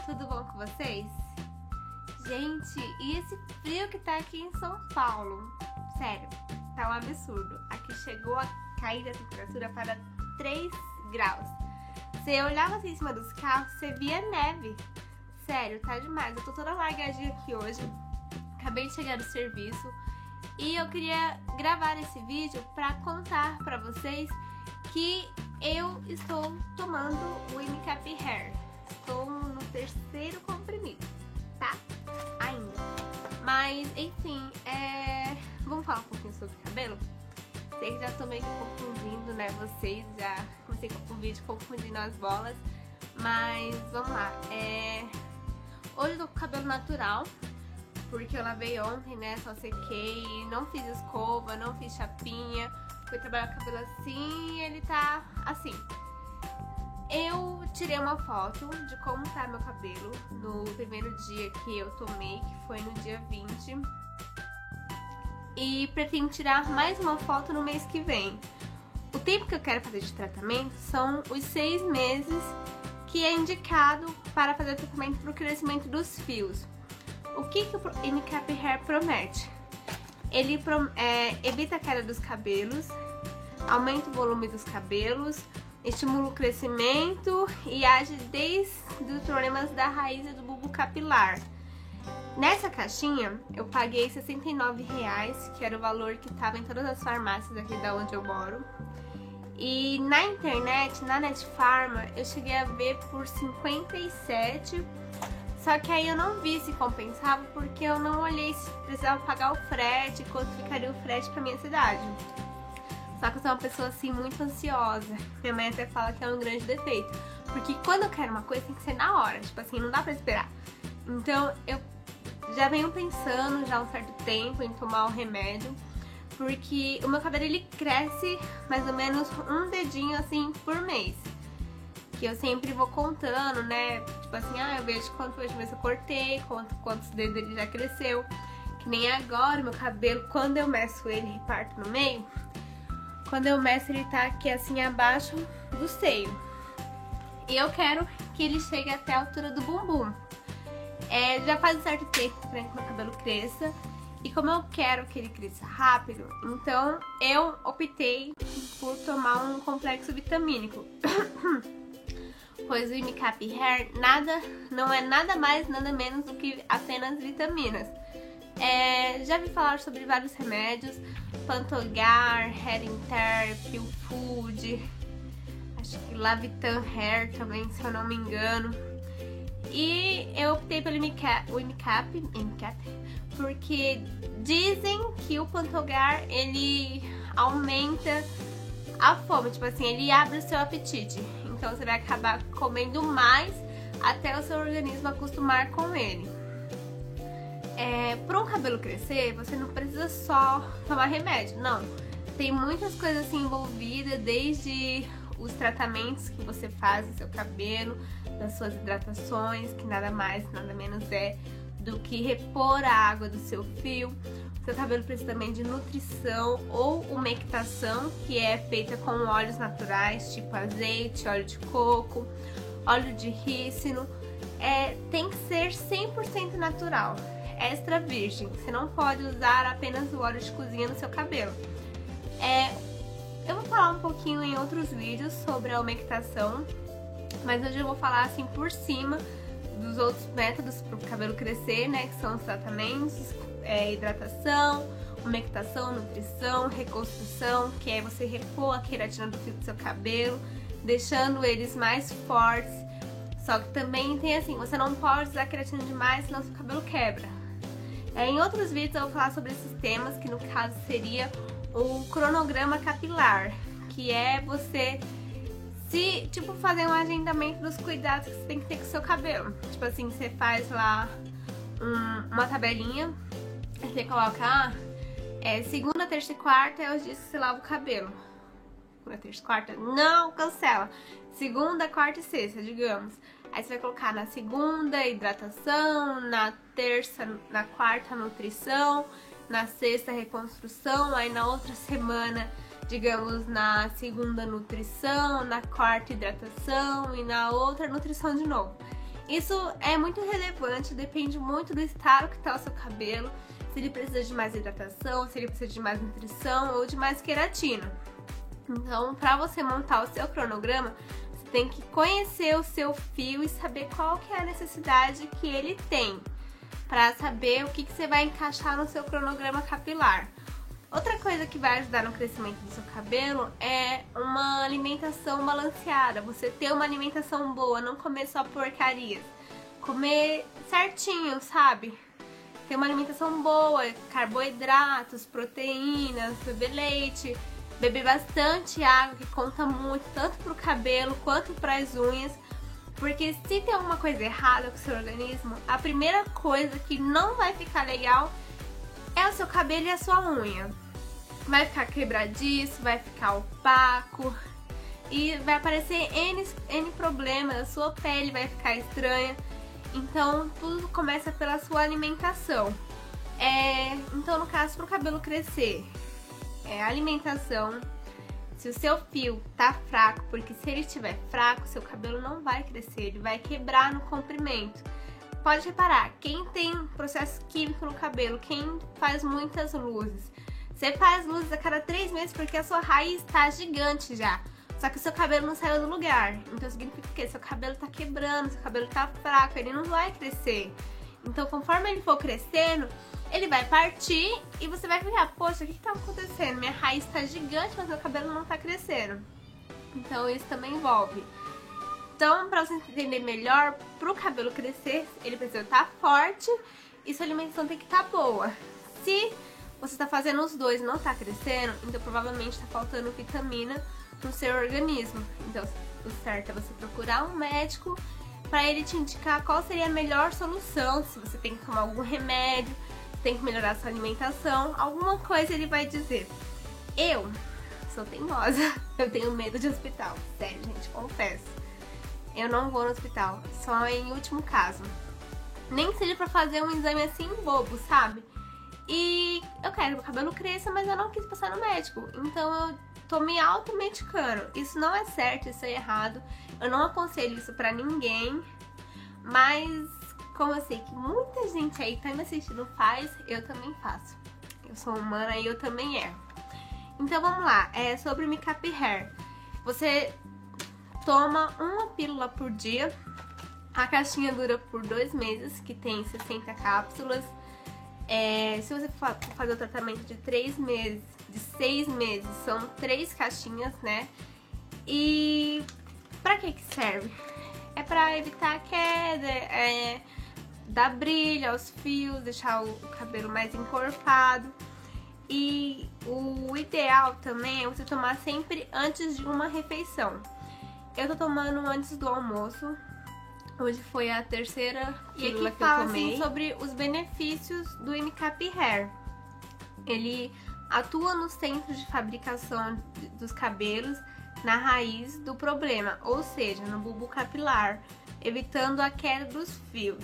tudo bom com vocês? Gente, e esse frio que tá aqui em São Paulo? Sério, tá um absurdo. Aqui chegou a cair a temperatura para 3 graus. Você olhava assim em cima dos carros, você via neve. Sério, tá demais. Eu tô toda largadinha aqui hoje. Acabei de chegar do serviço e eu queria gravar esse vídeo pra contar pra vocês que eu estou tomando o Inicap Hair. Estou no 3º comprimido, tá? Ainda. Mas, enfim, vamos falar um pouquinho sobre cabelo? Sei que já tô meio que confundindo, né, vocês. Já comecei com o vídeo confundindo as bolas. Mas, vamos lá. Hoje eu tô com o cabelo natural, porque eu lavei ontem, né, só sequei, não fiz escova, não fiz chapinha. Fui trabalhar com o cabelo assim e ele tá assim. Eu tirei uma foto de como tá meu cabelo no primeiro dia que eu tomei, que foi no dia 20. E pretendo tirar mais uma foto no mês que vem. O tempo que eu quero fazer de tratamento são os 6 meses que é indicado para fazer tratamento para o crescimento dos fios. O que o Inicap Hair promete? Ele evita a queda dos cabelos, aumenta o volume dos cabelos, estimula o crescimento e age desde os problemas da raiz e do bulbo capilar. Nessa caixinha eu paguei R$ 69,00, que era o valor que estava em todas as farmácias aqui da onde eu moro. E na internet, na Netfarma, eu cheguei a ver por 57. Só que aí eu não vi se compensava, porque eu não olhei se precisava pagar o frete, quanto ficaria o frete pra minha cidade. Só que eu sou uma pessoa assim muito ansiosa. Minha mãe até fala que é um grande defeito, porque quando eu quero uma coisa tem que ser na hora, tipo assim, não dá pra esperar. Então eu já venho pensando já há um certo tempo em tomar o remédio, porque o meu cabelo ele cresce mais ou menos um dedinho assim por mês. Que eu sempre vou contando, né? Tipo assim, eu vejo quantas vezes eu cortei, quantos dedos ele já cresceu. Que nem agora, meu cabelo, quando eu meço ele, reparto no meio. Quando eu meço, ele tá aqui assim abaixo do seio. E eu quero que ele chegue até a altura do bumbum. Já faz um certo tempo que meu cabelo cresça. E como eu quero que ele cresça rápido, então eu optei por tomar um complexo vitamínico. Pois o Inicap Hair não é nada mais, nada menos do que apenas vitaminas. Já vi falar sobre vários remédios, Pantogar, Hair Inter, Feel Food, acho que Lavitan Hair também, se eu não me engano. E eu optei pelo Inicap, porque dizem que o Pantogar, ele aumenta a fome, tipo assim, ele abre o seu apetite. Então você vai acabar comendo mais até o seu organismo acostumar com ele. Para um cabelo crescer, você não precisa só tomar remédio, não. Tem muitas coisas assim envolvidas, desde os tratamentos que você faz no seu cabelo, das suas hidratações, que nada mais, nada menos é do que repor a água do seu fio. Seu cabelo precisa também de nutrição ou umectação, que é feita com óleos naturais, tipo azeite, óleo de coco, óleo de rícino. Tem que ser 100% natural, extra virgem. Você não pode usar apenas o óleo de cozinha no seu cabelo. Eu vou falar um pouquinho em outros vídeos sobre a umectação, mas hoje eu vou falar assim por cima dos outros métodos para o cabelo crescer, né, que são os tratamentos, hidratação, umectação, nutrição, reconstrução, que é você repor a queratina do fio do seu cabelo, deixando eles mais fortes. Só que também tem assim, você não pode usar queratina demais, senão seu cabelo quebra. Em outros vídeos eu vou falar sobre esses temas, que no caso seria o cronograma capilar, que é você fazer um agendamento dos cuidados que você tem que ter com o seu cabelo. Tipo assim, você faz lá uma tabelinha, você coloca segunda, terça e quarta é os dias que você lava o cabelo. Segunda, terça e quarta, não, cancela. Segunda, quarta e sexta, digamos. Aí você vai colocar na segunda hidratação, na terça, na quarta nutrição, na sexta reconstrução, aí na outra semana, digamos, na segunda nutrição, na quarta hidratação e na outra nutrição de novo. Isso é muito relevante, depende muito do estado que tá o seu cabelo, se ele precisa de mais hidratação, se ele precisa de mais nutrição ou de mais queratina. Então, para você montar o seu cronograma, você tem que conhecer o seu fio e saber qual que é a necessidade que ele tem, para saber o que você vai encaixar no seu cronograma capilar. Outra coisa que vai ajudar no crescimento do seu cabelo é uma alimentação balanceada. Você ter uma alimentação boa, não comer só porcarias. Comer certinho, sabe? Ter uma alimentação boa, carboidratos, proteínas, beber leite, beber bastante água, que conta muito, tanto pro cabelo quanto pras unhas. Porque se tem alguma coisa errada com o seu organismo, a primeira coisa que não vai ficar legal é o seu cabelo e a sua unha. Vai ficar quebradiço, vai ficar opaco e vai aparecer N problemas, a sua pele vai ficar estranha. Então tudo começa pela sua alimentação. Então no caso, para o cabelo crescer, alimentação. Se o seu fio tá fraco, porque se ele estiver fraco, seu cabelo não vai crescer, ele vai quebrar no comprimento. Pode reparar, quem tem processo químico no cabelo, quem faz muitas luzes, você faz luzes a cada 3 meses porque a sua raiz tá gigante já. Só que o seu cabelo não saiu do lugar. Então significa que seu cabelo tá quebrando, seu cabelo tá fraco, ele não vai crescer. Então conforme ele for crescendo, ele vai partir e você vai ficar, poxa, o que tá acontecendo? Minha raiz tá gigante, mas meu cabelo não tá crescendo. Então isso também envolve. Então, para você entender melhor, pro cabelo crescer, ele precisa estar forte e sua alimentação tem que estar boa. Se você tá fazendo os dois e não tá crescendo, então provavelmente tá faltando vitamina no seu organismo. Então, o certo é você procurar um médico para ele te indicar qual seria a melhor solução, se você tem que tomar algum remédio, se tem que melhorar a sua alimentação, alguma coisa ele vai dizer. Eu sou teimosa, eu tenho medo de hospital, sério, gente, confesso. Eu não vou no hospital, só em último caso. Nem que seja pra fazer um exame assim bobo, sabe? E eu quero que o cabelo cresça, mas eu não quis passar no médico. Então eu tô me automedicando. Isso não é certo, isso é errado. Eu não aconselho isso pra ninguém. Mas como eu sei que muita gente aí tá me assistindo faz, eu também faço. Eu sou humana e eu também erro. Então vamos lá, é sobre o Make Up Hair. Você toma uma pílula por dia. A caixinha dura por 2 meses, que tem 60 cápsulas. Se você for fazer o tratamento de 3 meses, de 6 meses, são 3 caixinhas, né? E pra que serve? É pra evitar a queda, dar brilho aos fios, deixar o cabelo mais encorpado. E o ideal também é você tomar sempre antes de uma refeição. Eu tô tomando antes do almoço. Hoje foi a 3ª pílula que eu tomei. Assim, sobre os benefícios do Make Up Hair. Ele atua no centro de fabricação dos cabelos, na raiz do problema, ou seja, no bulbo capilar, evitando a queda dos fios.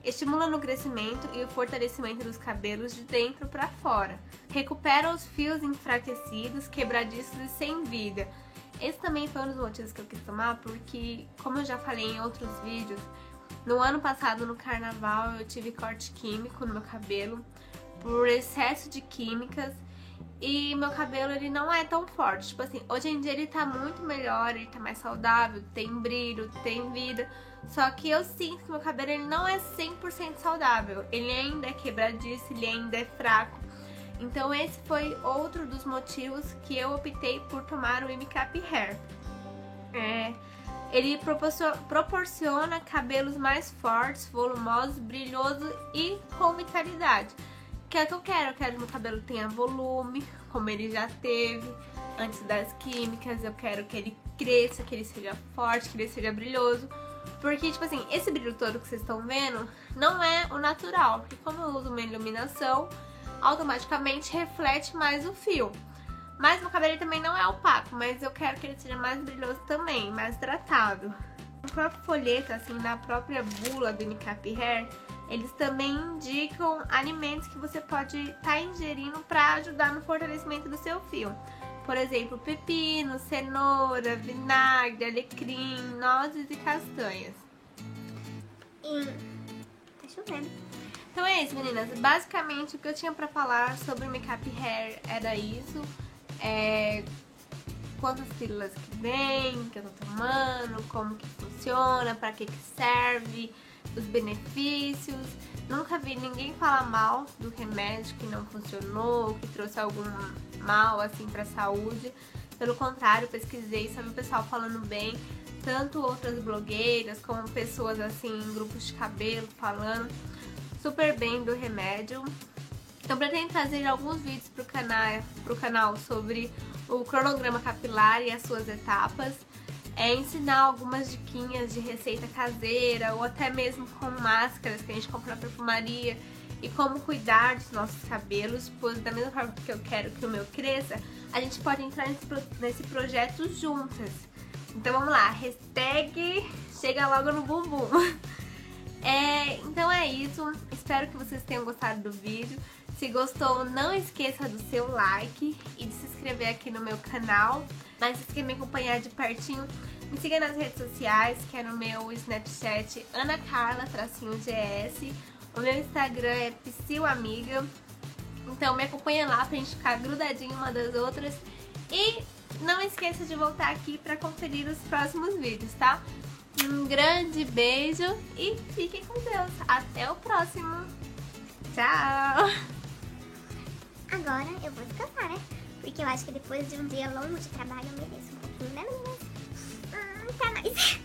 Estimula no crescimento e o fortalecimento dos cabelos de dentro para fora. Recupera os fios enfraquecidos, quebradiços e sem vida. Esse também foi um dos motivos que eu quis tomar, porque, como eu já falei em outros vídeos, no ano passado, no carnaval, eu tive corte químico no meu cabelo por excesso de químicas e meu cabelo, ele não é tão forte. Tipo assim, hoje em dia ele tá muito melhor, ele tá mais saudável, tem brilho, tem vida. Só que eu sinto que meu cabelo, ele não é 100% saudável. Ele ainda é quebradiço, ele ainda é fraco. Então esse foi outro dos motivos que eu optei por tomar o Make Up Hair. Ele proporciona cabelos mais fortes, volumosos, brilhosos e com vitalidade. Que é o que eu quero que meu cabelo tenha volume, como ele já teve antes das químicas. Eu quero que ele cresça, que ele seja forte, que ele seja brilhoso. Porque, tipo assim, esse brilho todo que vocês estão vendo não é o natural. Porque como eu uso uma iluminação, automaticamente reflete mais o fio. Mas meu cabelo também não é opaco, mas eu quero que ele seja mais brilhoso também, mais tratado. No próprio folheto, assim, na própria bula do Make Up Hair, eles também indicam alimentos que você pode estar ingerindo para ajudar no fortalecimento do seu fio. Por exemplo, pepino, cenoura, vinagre, alecrim, nozes e castanhas. vendo. Então é isso, meninas. Basicamente, o que eu tinha pra falar sobre Makeup Hair era isso. Quantas pílulas que vem, que eu tô tomando, como que funciona, pra que serve, os benefícios. Nunca vi ninguém falar mal do remédio que não funcionou, que trouxe algum mal, assim, pra saúde. Pelo contrário, pesquisei, só vi o pessoal falando bem. Tanto outras blogueiras, como pessoas, assim, em grupos de cabelo, falando super bem do remédio. Eu pretendo fazer alguns vídeos pro canal sobre o cronograma capilar e as suas etapas. Ensinar algumas diquinhas de receita caseira ou até mesmo com máscaras que a gente compra na perfumaria e como cuidar dos nossos cabelos, pois da mesma forma que eu quero que o meu cresça, a gente pode entrar nesse projeto juntas. Então vamos lá, hashtag chega logo no bumbum. Então é isso, espero que vocês tenham gostado do vídeo. Se gostou, não esqueça do seu like e de se inscrever aqui no meu canal. Mas se quer me acompanhar de pertinho, me siga nas redes sociais, que é no meu Snapchat, anacarla_gs. O meu Instagram é psiuamiga. Então me acompanha lá pra gente ficar grudadinho uma das outras. E não esqueça de voltar aqui pra conferir os próximos vídeos, tá? Um grande beijo e fiquem com Deus. Até o próximo. Tchau! Agora eu vou descansar, né? Porque eu acho que depois de um dia longo de trabalho eu mereço um pouquinho, né, meninas? Até mais!